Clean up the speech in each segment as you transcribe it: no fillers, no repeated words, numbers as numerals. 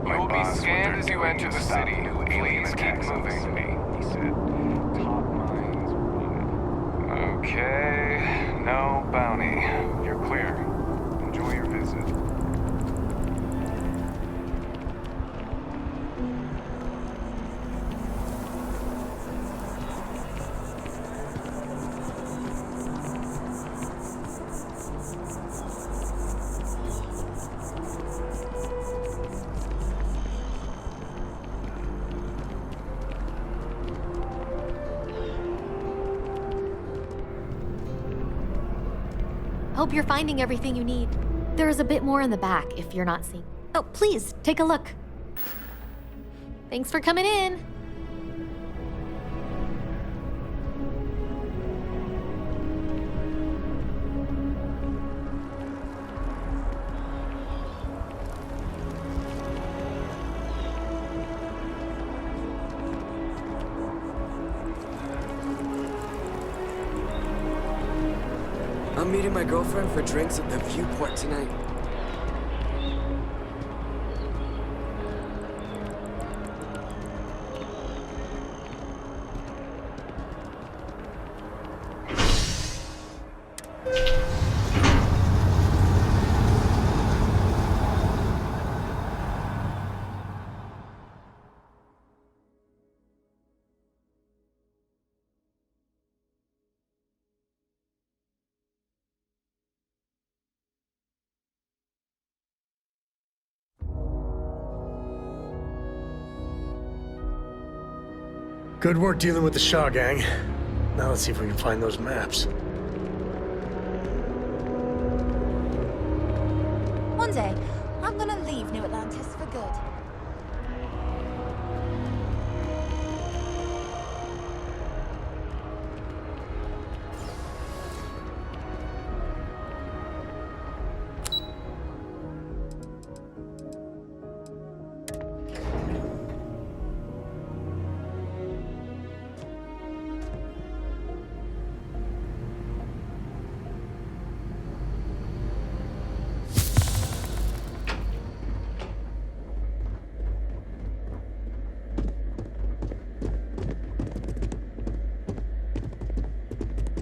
You will be scanned as you enter the city. Please keep moving. He said, top minds wanted. Okay, no bounty. You're clear. Enjoy your visit. Hope you're finding everything you need. There is a bit more in the back if you're not seeing. Oh, please, take a look. Thanks for coming in. I'm meeting my girlfriend for drinks at the Viewport tonight. Good work dealing with the Shaw gang. Now let's see if we can find those maps. One day, I'm gonna leave New Atlantis for good.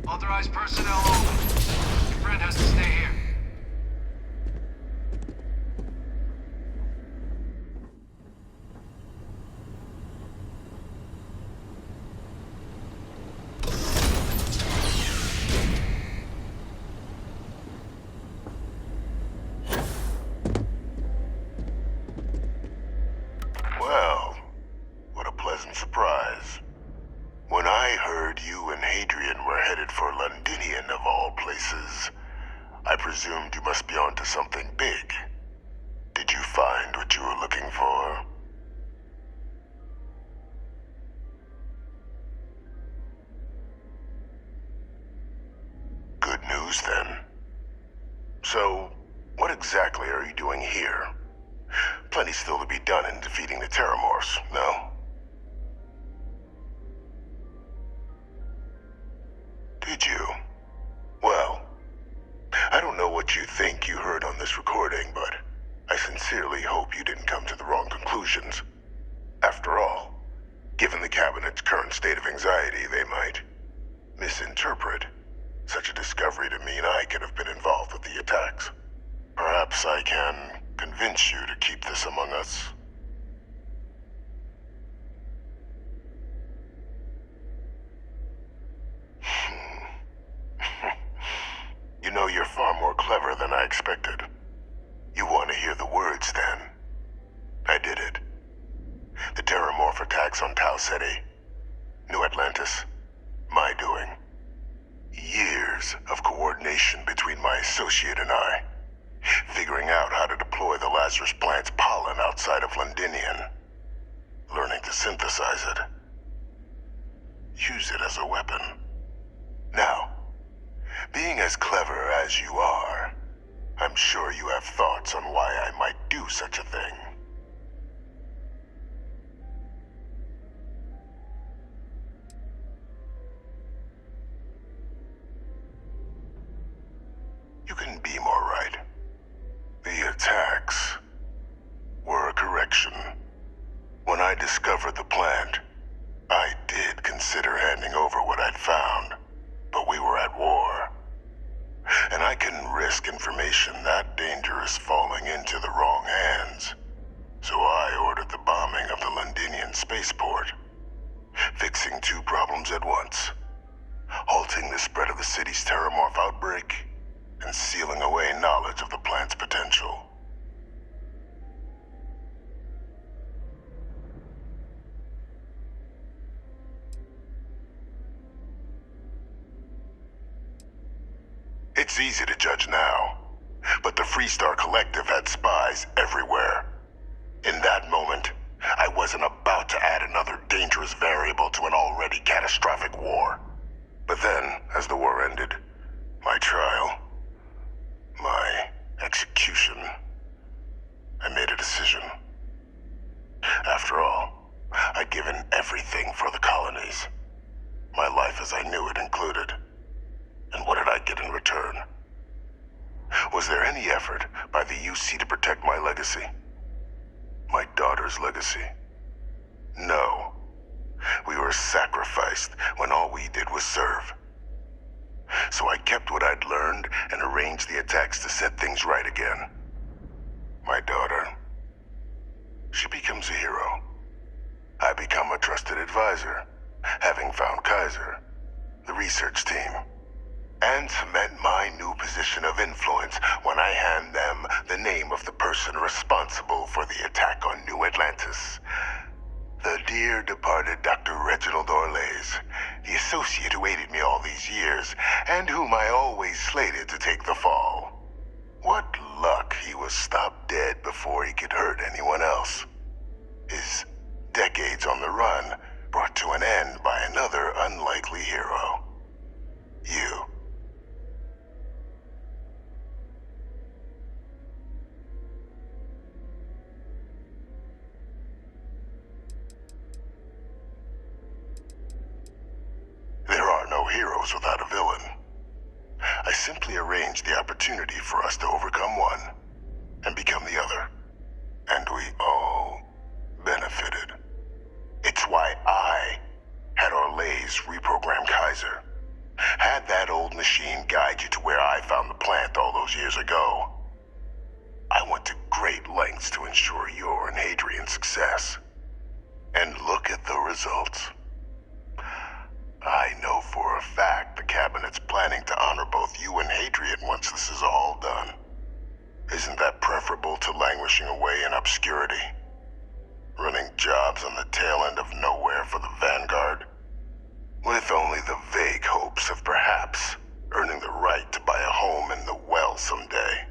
Authorized personnel only. Your friend has to stay here. Well, what a pleasant surprise. When I heard you and Hadrian were headed for Londinian of all places, I presumed you must be onto something big. Did you find what you were looking for? Good news then. So, what exactly are you doing here? Plenty still to be done in defeating the Terramorphs, no? Did you? Well, I don't know what you think you heard on this recording, but I sincerely hope you didn't come to the wrong conclusions. After all, given the Cabinet's current state of anxiety, they might misinterpret such a discovery to mean I could have been involved with the attacks. Perhaps I can convince you to keep this among us. You know, you're far more clever than I expected. You want to hear the words, then? I did it. The Terramorph attacks on Tau Ceti, New Atlantis, my doing. Years of coordination between my associate and I, figuring out how to deploy the Lazarus plant's pollen outside of Londinian, learning to synthesize it, use it as a weapon. Now, being as clever as you are, I'm sure you have thoughts on why I might do such a thing. You couldn't be more right. The attacks were a correction discovered the plant, I did consider handing over what I'd found, but we were at war. And I couldn't risk information that dangerous falling into the wrong hands. So I ordered the bombing of the Londinian spaceport, fixing two problems at once: halting the spread of the city's terramorph outbreak, and sealing away knowledge of the plant's potential. It's easy to judge now, but the Freestar Collective had spies everywhere. In that moment, I wasn't about to add another dangerous variable to an already catastrophic war. But then, as the war ended, my trial, my execution, I made a decision. After all, I'd given everything for the colonies. My life as I knew it included. And what did I get in return? Was there any effort by the UC to protect my legacy? My daughter's legacy? No. We were sacrificed when all we did was serve. So I kept what I'd learned and arranged the attacks to set things right again. My daughter, she becomes a hero. I become a trusted advisor, having found Kaiser, the research team, and cement my new position of influence when I hand them the name of the person responsible for the attack on New Atlantis. The dear departed Dr. Reginald Orlays, the associate who aided me all these years, and whom I always slated to take the fall. What luck he was stopped dead before he could hurt anyone else. His decades on the run brought to an end by another unlikely hero. You. There are no heroes without a villain. I simply arranged the opportunity for us to overcome one and become the other. And we all benefited. It's why I had Orlays reprogram Kaiser. Had that old machine guide you to where I found the plant all those years ago. I went to great lengths to ensure your and Hadrian's success. And look at the results. I know for a fact the Cabinet's planning to honor both you and Hadrian once this is all done. Isn't that preferable to languishing away in obscurity? Running jobs on the tail end of nowhere for the Vanguard? With only the vague hopes of perhaps earning the right to buy a home in the well someday.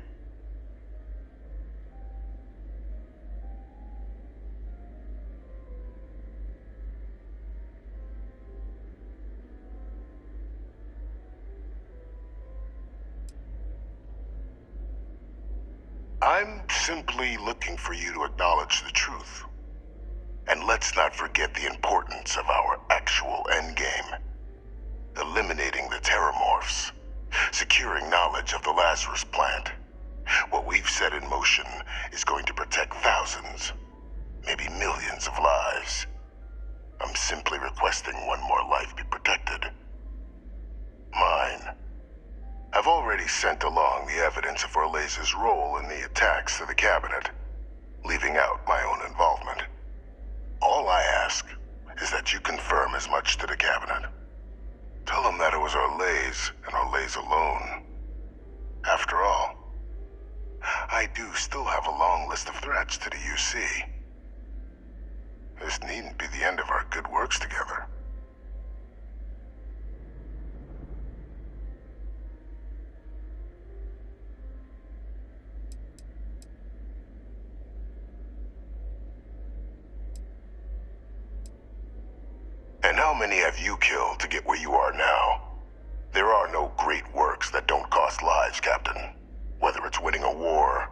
I'm simply looking for you to acknowledge the truth. And let's not forget the importance of our actual endgame. Eliminating the terramorphs. Securing knowledge of the Lazarus plant. What we've set in motion is going to protect thousands, maybe millions of lives. I'm simply requesting one more life be protected. Mine. I've already sent along the evidence of Orlays' role in the attacks to the Cabinet, leaving out my own involvement. All I ask is that you confirm as much to the Cabinet. Tell them that it was Orlays and Orlays alone. After all, I do still have a long list of threats to the UC. This needn't be the end of our good works together. And how many have you killed to get where you are now? There are no great works that don't cost lives, Captain. Whether it's winning a war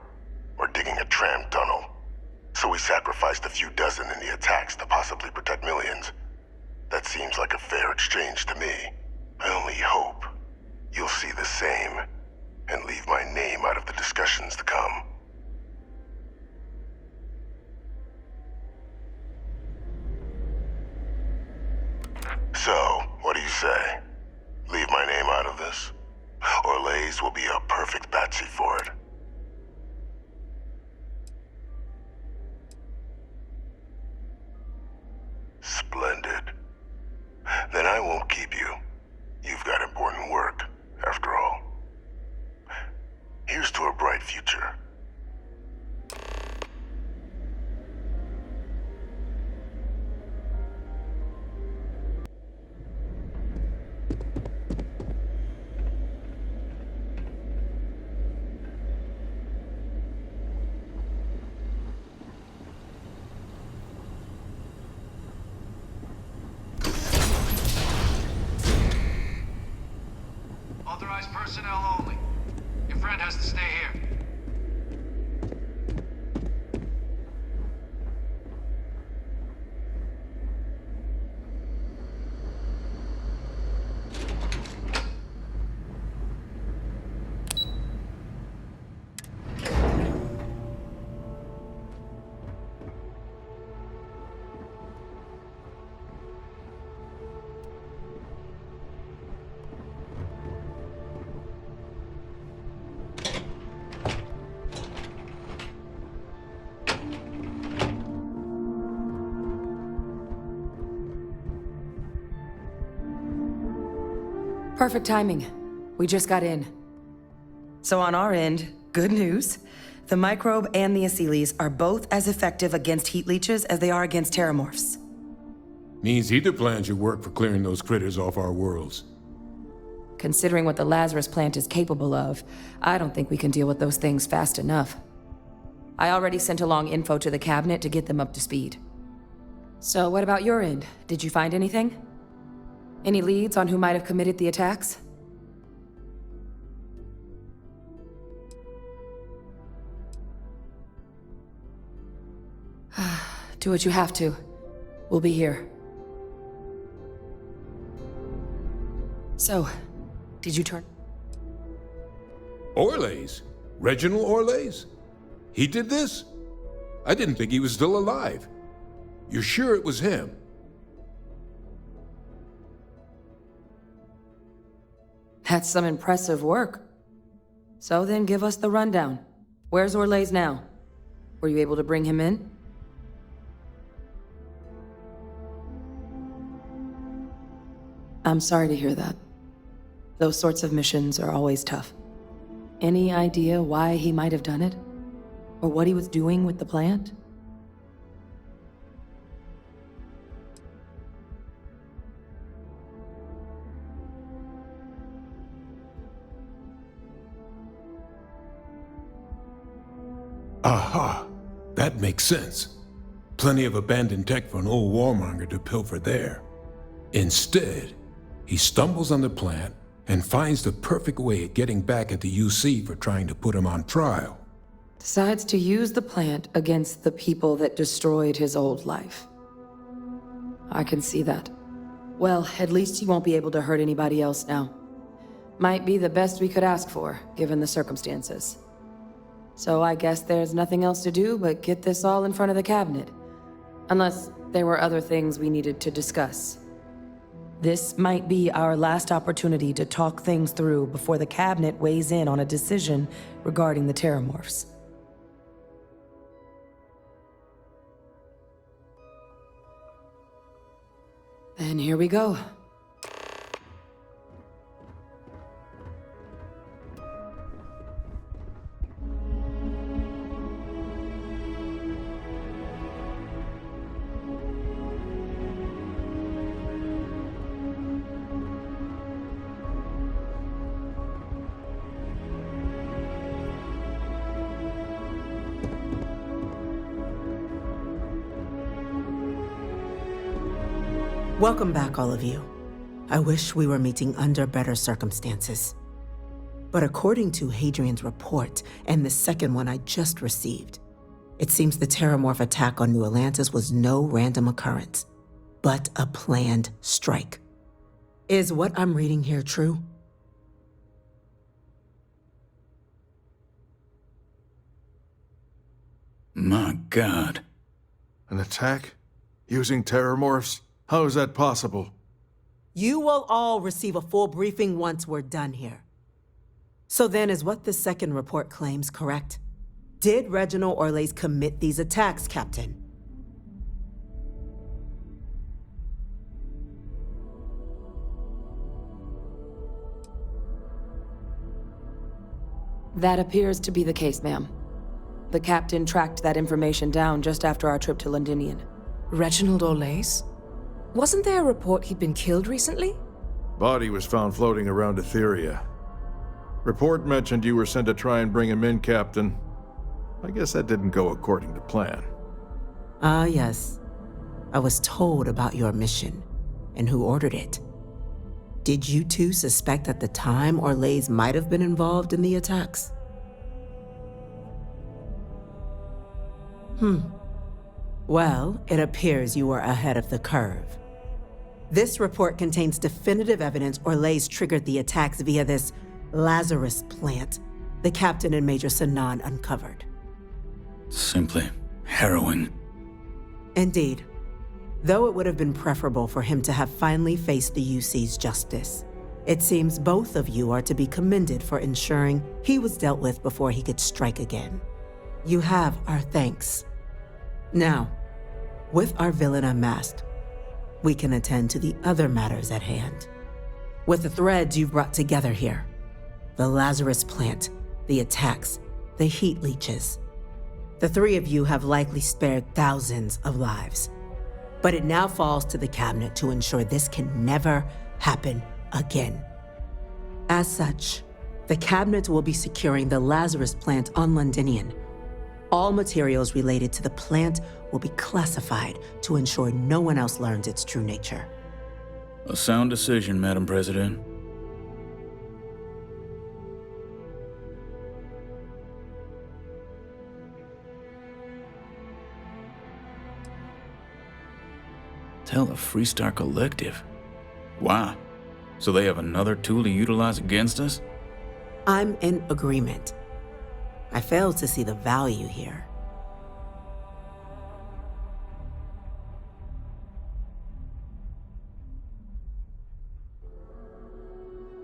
or digging a tram tunnel. So we sacrificed a few dozen in the attacks to possibly protect millions. That seems like a fair exchange to me. I only hope you'll see the same and leave my name out of the discussions to come. So, what do you say? Leave my name out of this? Orlays will be a perfect patsy for it. Splendid. Then I won't keep you. You've got important work, after all. Here's to a bright future. Authorized personnel only. Your friend has to stay here. Perfect timing. We just got in. So on our end, good news. The microbe and the acyles are both as effective against heat leeches as they are against terramorphs. Means either plan should work for clearing those critters off our worlds. Considering what the Lazarus plant is capable of, I don't think we can deal with those things fast enough. I already sent along info to the cabinet to get them up to speed. So what about your end? Did you find anything? Any leads on who might have committed the attacks? Do what you have to. We'll be here. So, did you turn? Orlays? Reginald Orlays? He did this? I didn't think he was still alive. You're sure it was him? That's some impressive work. So then give us the rundown. Where's Orlays now? Were you able to bring him in? I'm sorry to hear that. Those sorts of missions are always tough. Any idea why he might have done it? Or what he was doing with the plant? Aha! That makes sense. Plenty of abandoned tech for an old warmonger to pilfer there. Instead, he stumbles on the plant and finds the perfect way of getting back at the UC for trying to put him on trial. Decides to use the plant against the people that destroyed his old life. I can see that. Well, at least he won't be able to hurt anybody else now. Might be the best we could ask for, given the circumstances. So I guess there's nothing else to do but get this all in front of the cabinet. Unless there were other things we needed to discuss. This might be our last opportunity to talk things through before the cabinet weighs in on a decision regarding the terramorphs. Then here we go. Welcome back, all of you. I wish we were meeting under better circumstances. But according to Hadrian's report, and the second one I just received, it seems the Terramorph attack on New Atlantis was no random occurrence, but a planned strike. Is what I'm reading here true? My God. An attack? Using terramorphs? How is that possible? You will all receive a full briefing once we're done here. So then, is what the second report claims correct? Did Reginald Orlais commit these attacks, Captain? That appears to be the case, ma'am. The captain tracked that information down just after our trip to Londinian. Reginald Orlais? Wasn't there a report he'd been killed recently? Body was found floating around Etheria. Report mentioned you were sent to try and bring him in, Captain. I guess that didn't go according to plan. Ah, yes. I was told about your mission and who ordered it. Did you two suspect at the time Orlais might have been involved in the attacks? Well, it appears you were ahead of the curve. This report contains definitive evidence Orlais triggered the attacks via this Lazarus plant the captain and Major Sanan uncovered. Simply harrowing. Indeed. Though it would have been preferable for him to have finally faced the UC's justice, it seems both of you are to be commended for ensuring he was dealt with before he could strike again. You have our thanks. Now, with our villain unmasked, we can attend to the other matters at hand. With the threads you've brought together here, the Lazarus plant, the attacks, the heat leeches, the three of you have likely spared thousands of lives. But it now falls to the cabinet to ensure this can never happen again. As such, the cabinet will be securing the Lazarus plant on Londinian. All materials related to the plant will be classified to ensure no one else learns its true nature. A sound decision, Madam President. Tell the Freestar Collective. Wow. So they have another tool to utilize against us? I'm in agreement. I fail to see the value here.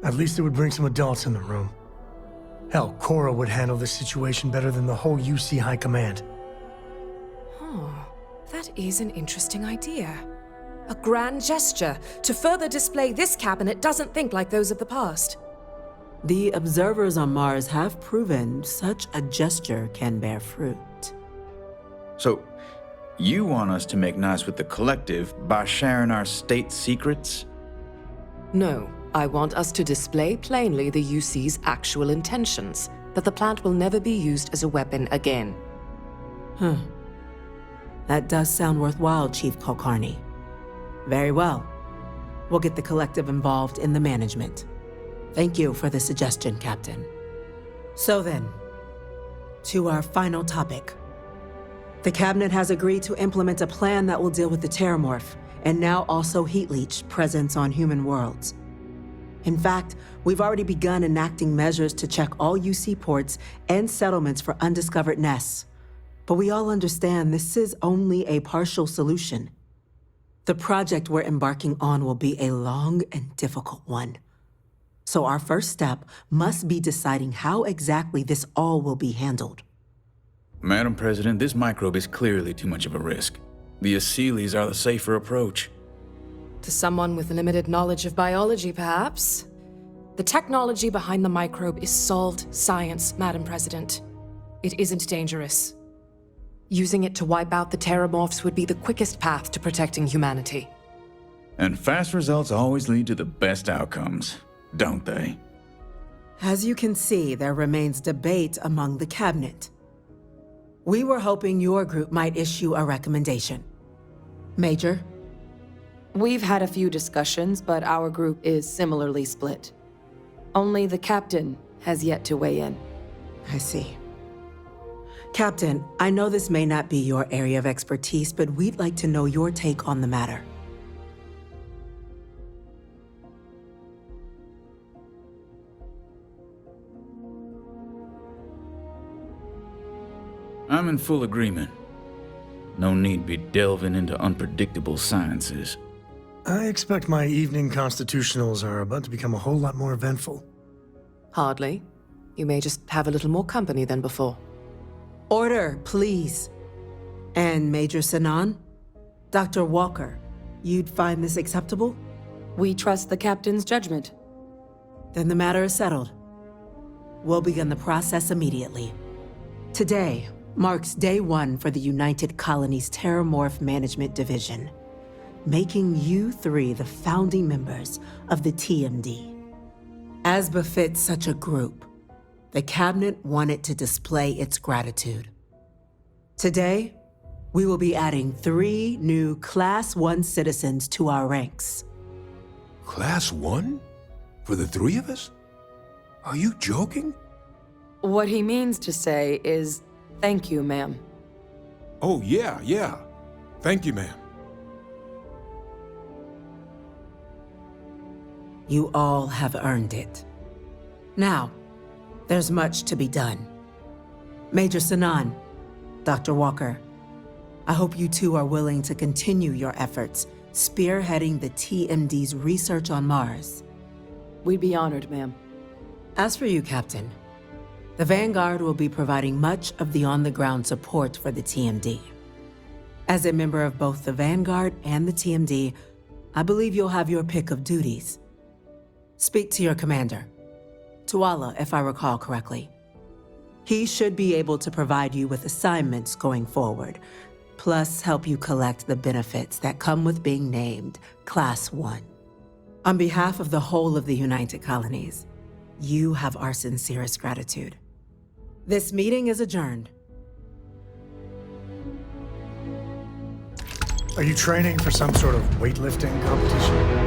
At least it would bring some adults in the room. Hell, Cora would handle this situation better than the whole UC High Command. That is an interesting idea. A grand gesture to further display this cabinet doesn't think like those of the past. The observers on Mars have proven such a gesture can bear fruit. So, you want us to make nice with the collective by sharing our state secrets? No, I want us to display plainly the UC's actual intentions, that the plant will never be used as a weapon again. That does sound worthwhile, Chief Kulkarni. Very well. We'll get the collective involved in the management. Thank you for the suggestion, Captain. So then, to our final topic. The Cabinet has agreed to implement a plan that will deal with the Terramorph, and now also Heat Leech presence on human worlds. In fact, we've already begun enacting measures to check all UC ports and settlements for undiscovered nests. But we all understand this is only a partial solution. The project we're embarking on will be a long and difficult one. So our first step must be deciding how exactly this all will be handled. Madam President, this microbe is clearly too much of a risk. The Aseles are the safer approach. To someone with limited knowledge of biology, perhaps. The technology behind the microbe is solved science, Madam President. It isn't dangerous. Using it to wipe out the Terramorphs would be the quickest path to protecting humanity. And fast results always lead to the best outcomes, don't they? As you can see, there remains debate among the Cabinet. We were hoping your group might issue a recommendation. Major? We've had a few discussions, but our group is similarly split. Only the captain has yet to weigh in. I see. Captain, I know this may not be your area of expertise, but we'd like to know your take on the matter. I'm in full agreement. No need be delving into unpredictable sciences. I expect my evening constitutionals are about to become a whole lot more eventful. Hardly. You may just have a little more company than before. Order, please. And Major Sanan? Dr. Walker, you'd find this acceptable? We trust the captain's judgment. Then the matter is settled. We'll begin the process immediately. Today marks day one for the United Colonies Terramorph Management Division, making you three the founding members of the TMD. As befits such a group, the Cabinet wanted to display its gratitude. Today, we will be adding 3 new Class 1 citizens to our ranks. Class 1? For the 3 of us? Are you joking? What he means to say is, thank you, ma'am. Oh, yeah. Thank you, ma'am. You all have earned it. Now, there's much to be done. Major Sanan, Dr. Walker, I hope you two are willing to continue your efforts spearheading the TMD's research on Mars. We'd be honored, ma'am. As for you, Captain, the Vanguard will be providing much of the on-the-ground support for the TMD. As a member of both the Vanguard and the TMD, I believe you'll have your pick of duties. Speak to your commander, Tuala, if I recall correctly. He should be able to provide you with assignments going forward, plus help you collect the benefits that come with being named Class 1. On behalf of the whole of the United Colonies, you have our sincerest gratitude. This meeting is adjourned. Are you training for some sort of weightlifting competition?